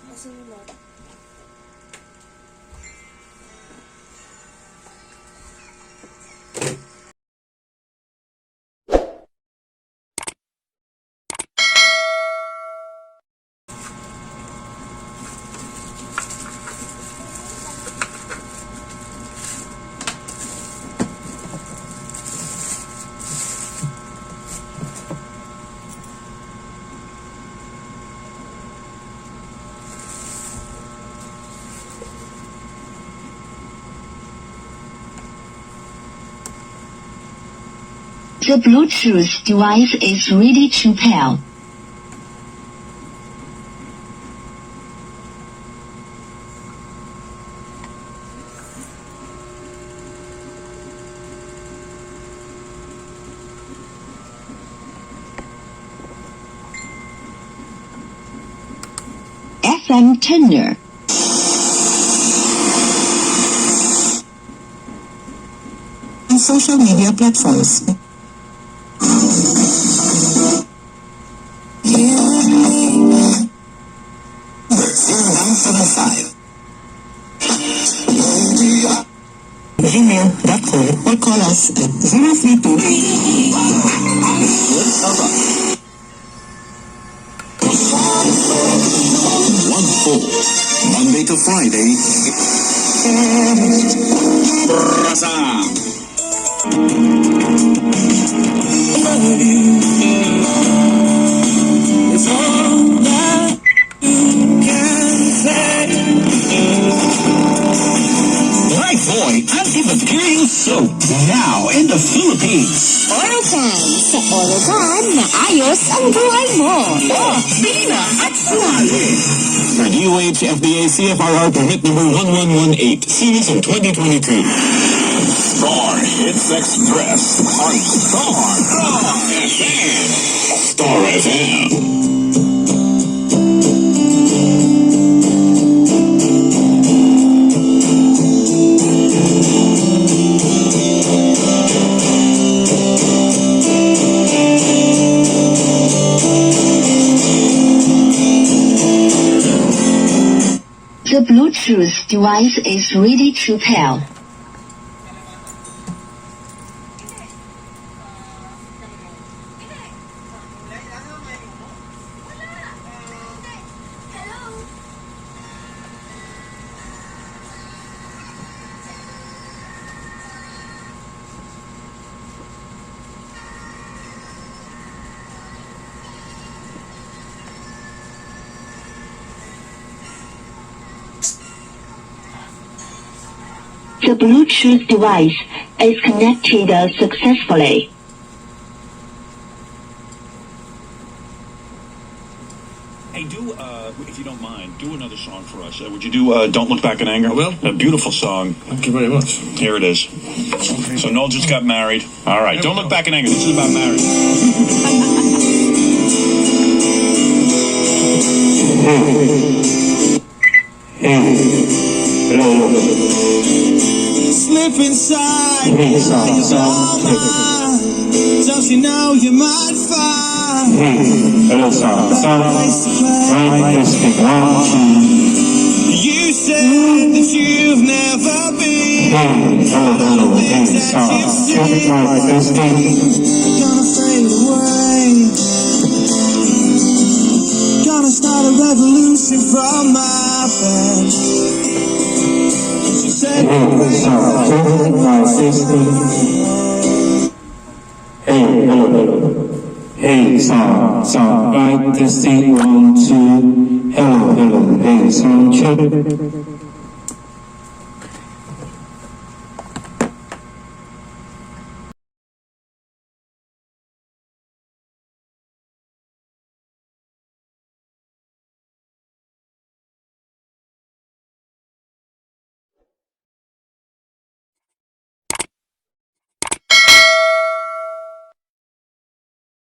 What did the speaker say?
Masulat. The Bluetooth device is ready to pair. FM tuner. On social media platforms. 0975. Gmail.com or call us at 032 One full Monday to Friday. Brasa. It's all that you can say. Lifebuoy antibacterial soap now in the Philippines. Orocan, sa Orocan, maayos ang buhay mo. Bili na at sumali. For DOH FDA CFRR permit number 1118, series of 2022. Star Hits Express on Star FM. Star FM. The Bluetooth device is ready to pair. The Bluetooth device is connected successfully. Hey, if you don't mind, do another song for us. Would you do Don't Look Back in Anger? I will. A beautiful song. Thank you very much. Here it is. Okay. So Noel just got married. All right, Don't Look Back in Anger. This is about marriage. Slip inside your mind. Don't you know you might find a place to play. You said that you've never been. All the things that you've seen are gonna fade away. Gonna start a revolution from my bed. She said, Hey, sound, right, testing, 1, 2, hello, hey, sound check.